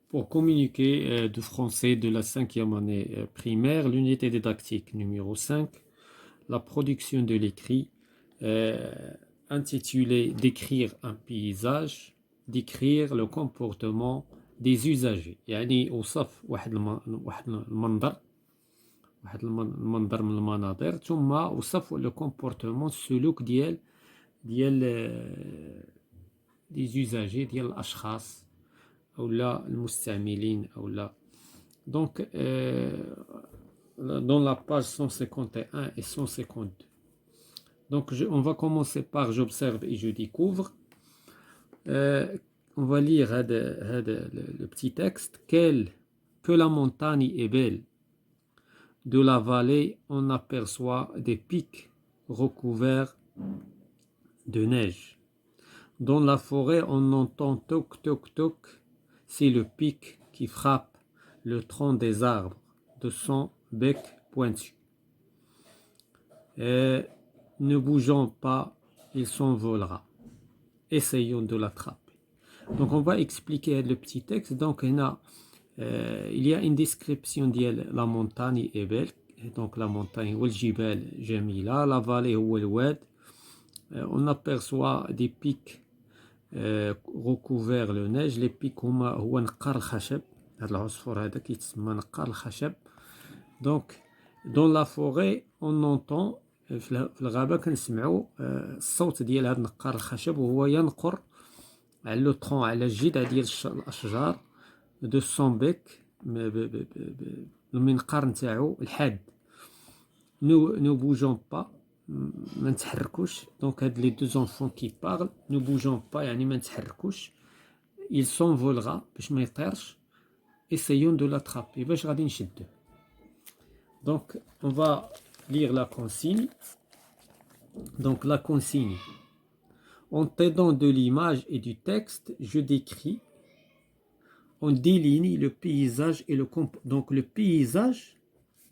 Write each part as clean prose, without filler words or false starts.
Pour communiquer de français de la cinquième année primaire, l'unité didactique numéro 5, la production de l'écrit euh, intitulée Décrire un paysage, décrire le comportement des usagers. يعني أوصف واحد المنظر المنظر من المناظر ثم أوصف le comportement السلوك ديال des usagers ديال الأشخاص أو لا المستعملين أو لا. Donc dans la page 151 et 152. Donc on va commencer par j'observe et je découvre. On va lire le petit texte. Que la montagne est belle. De la vallée, on aperçoit des pics recouverts de neige. Dans la forêt, on entend toc toc toc. C'est le pic qui frappe le tronc des arbres de son bec pointu. Ne bougeons pas, il s'envolera. Essayons de l'attraper. Donc on va expliquer le petit texte. Donc il y a une description de la montagne est belle. Donc la montagne والجبال جميلة. La vallée هو الواد. On aperçoit des pics recouverts de neige. Les pics هو نقار الخشب. هذا العصفور هذا كيتسمى نقار الخشب. Donc dans la forêt on entend في الغابة كنسمعوا الصوت ديال هذا نقار الخشب وهو ينقر على لو طرون على الجذع ديال الأشجار دو سون بيك المنقار نتاعو الحاد. نو بوجون با ما نتحركوش. دونك هاد لي دو زونفون كي بارل نو بوجون با يعني ما نتحركوش. il s'envolera باش ما يطيرش. essayons de l'attraper باش غادي نشدو. Donc on va lire la consigne. Donc la consigne. En t'aidant de l'image et du texte, je décris, on déligne le paysage et donc le paysage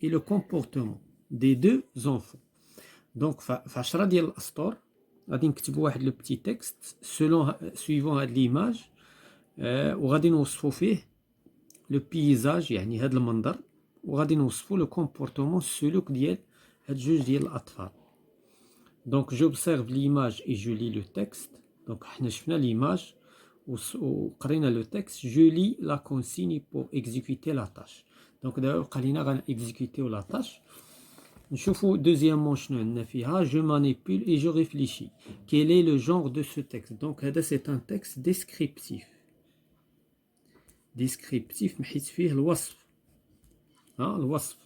et le comportement des deux enfants. Donc, في 10 ديال الأسطر غادي نكتبوا واحد لو بتي تكست suivant هاد l'image وغادي نوصفوا فيه لو بيزاج يعني هاد المنظر وغادي نوصفوا لو كومبورتمون السلوك ديال هاد جوج ديال الأطفال. Donc j'observe l'image et je lis le texte. Donc حنا شفنا l'image وقرينا le texte. Je lis la consigne pour exécuter la tâche. Donc دابا بقى لينا غنexécuter la tâche. نشوفوا deuxièmement شنو عندنا فيها. Je manipule et je réfléchis. Quel est le genre de ce texte? Donc هذا c'est un texte descriptif. Descriptif محيت فيه الوصف. الوصف.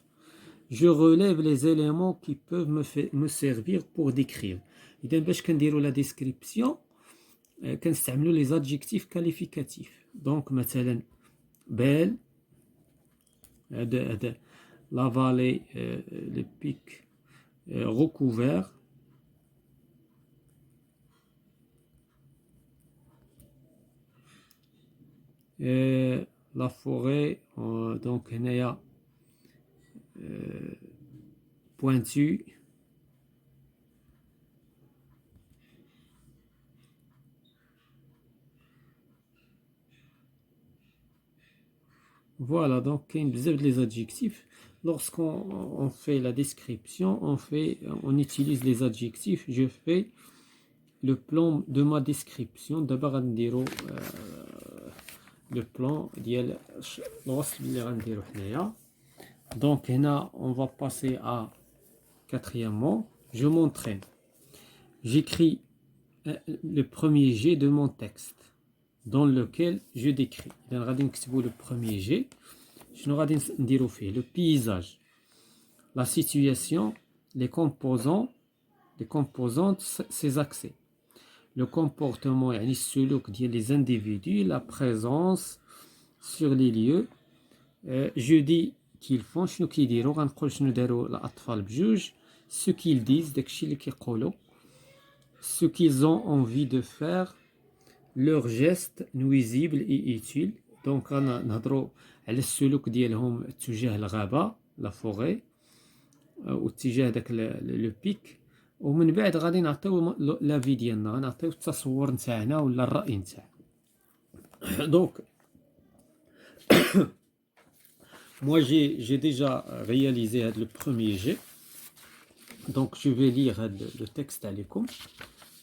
Je relève les éléments qui peuvent me servir pour décrire. إذا باش كنديروا la description كنستعملوا les adjectifs qualificatifs. Donc مثلا belle, la vallée, les pics recouverts, la forêt donc هنايا pointu. Voilà, donc il y a les adjectifs. Lorsqu'on fait la description, on utilise les adjectifs. Je fais le plan de ma description. D'abord, on dira le plan ديال الوصف اللي غنديرو حنايا. Donc là, on va passer à quatrièmement. Je m'entraîne. J'écris le premier jet de mon texte dans lequel je décris. إذا غادي نكتبوا le premier jet. شنو غادي نديرو فيه؟ Le paysage, la situation, les composantes, ses accès. Le comportement يعني السلوك ديال les individus, la présence sur les lieux. Je dis qu'ils font شنو كيديروا. غنقول شنو داروا الأطفال بجوج. Ce qu'ils disent داكشي اللي كيقولوا. Ce qu'ils ont envie de faire. Leurs gestes nuisibles et utiles. Donc نهضروا على السلوك ديالهم تجاه الغابة لا فوري واتجاه داك لو بيك ومن بعد غادي نعطيو لافي ديالنا غنعطيو التصور نتاعنا ولا الرأي نتاعنا. دونك Moi, j'ai déjà réalisé le premier jet. Donc, je vais lire le texte عليكم.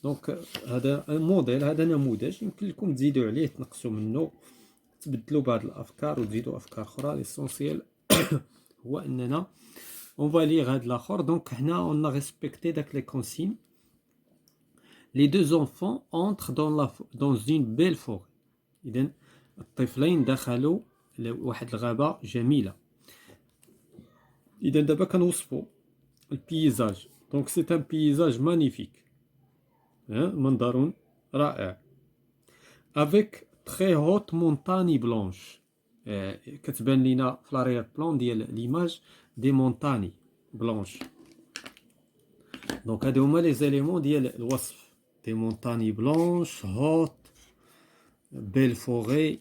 Donc, هذا الموديل، هذا نموذج يمكن لكم تزيدوا عليه، تنقصوا منه، تبدلوا بعض الأفكار وتزيدوا أفكار أخرى. l'essentiel هو أننا on va lire هذا الآخر. Donc, هنا on a respecté les consignes. Les deux enfants entrent dans une belle forêt. إذن الطفلين دخلوا لواحد الغابة جميلة. إذن دابا كنوصفوا البيزاج. Donc c'est un paysage magnifique. منظر رائع. Avec très haute montagne blanche. كتبان لينا في l'arrière plan ديال l'image des montagnes blanches. Donc هادو هما les éléments ديال الوصف. Des montagnes blanches, hautes, belle forêt,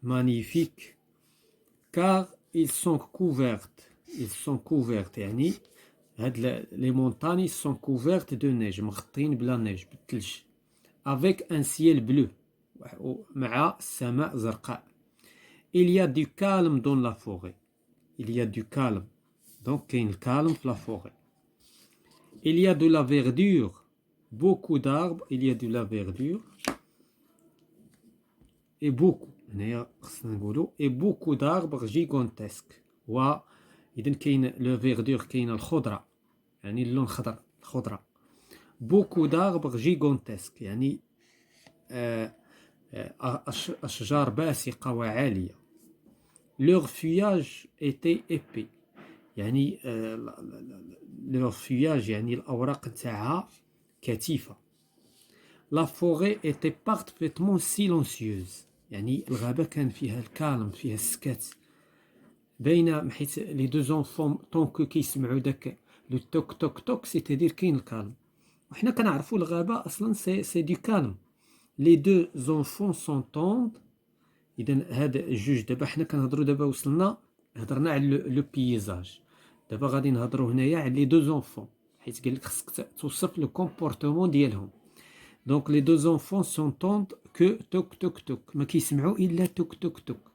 magnifique, car ils sont couvertes يعني les montagnes sont couvertes de neige, مغطين بلا neige بالثلج, avec un ciel bleu, مع سماء زرقاء. Il y a du calme dans la forêt. Il y a du calme. Donc كاين الكالم في la forêt. Il y a de la verdure, beaucoup d'arbres, il y a de la verdure et beaucoup d'arbres gigantesques. إذن كاين لو فيردور، كاين الخضرة يعني اللون الخضر، الخضرة. beaucoup d'arbres gigantesques يعني أشجار باسقة وعالية. leur feuillage était épais يعني leur feuillage يعني الأوراق نتاعها كثيفة. la forêt était parfaitement silencieuse يعني الغابة كان فيها الكالم، فيها السكات. باينه حيت لي دو زونفون طونكو كيسمعوا داك لو توك توك توك سيتادير كاين الكالم. وحنا كنعرفوا الغابه اصلا سي دو كالم. لي دو زونفون سونطوند. اذا هاد الجوج دابا حنا كنهضروا، دابا وصلنا هضرنا على لو بيزاج، دابا غادي نهضروا هنايا على لي دو زونفون، حيت قال لك خصك توصف لو كومبورتمون ديالهم. دونك لي دو زونفون سونطوند كو توك توك توك، ما كيسمعوا الا توك توك توك.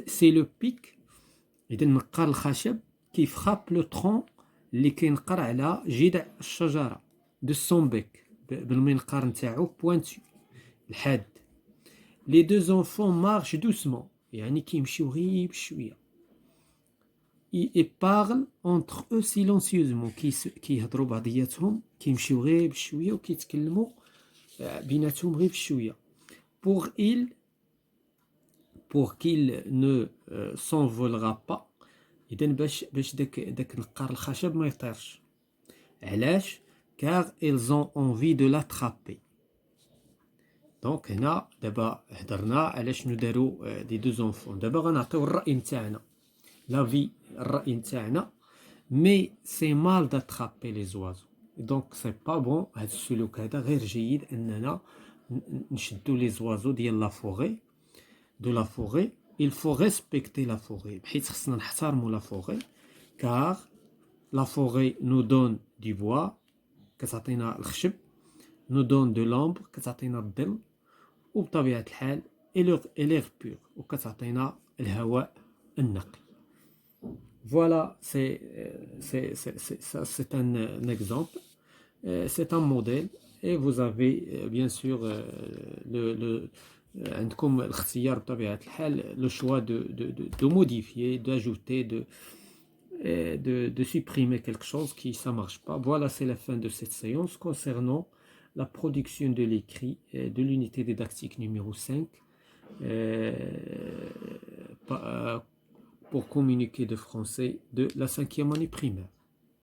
سي لو بيك. إذا نقار الخشب كيف خاب لو ترون اللي كينقر على جذع الشجرة دو سومبيك بالمنقار نتاعو بوانتو الحاد. لي دو زونفون مارش دوسمون يعني كيمشيو غير بشوية. اي بارل اونتر او سيلونسيوزمون كيهضروا بعضياتهم، كيمشيو غير بشوية وكيتكلموا بيناتهم غير بشوية. pour qu'il ne s'envolera pas. إذا باش داك نقار الخشب ما يطيرش. علاش؟ car ils ont envie de l'attraper. دونك هنا دابا هضرنا على شنو داروا دي دو زونفون. دابا غنعطيو الرأي نتاعنا، لافي، الرأي نتاعنا. مي سي مال d'attraper les oiseaux. دونك سي با بون، هاد السلوك هذا غير جيد اننا نشدو لي زوازو ديال لا فوغي. de la forêt, il faut respecter la forêt. حيت خصنا نحترموا la forêt, car la forêt nous donne du bois, كتعطينا الخشب، nous donne de l'ombre، كتعطينا الظل، وبطبيعة الحال et l'air pur، وكتعطينا الهواء النقي. Voilà, c'est un exemple, c'est un modèle, et vous avez bien sûr عندكم الاختيار بطبيعة الحال، le choix de modifier, d'ajouter, de supprimer quelque chose qui ça marche pas. Voilà, c'est la fin de cette séance concernant la production de l'écrit de l'unité didactique numéro 5 pour communiquer de français de la 5e année primaire.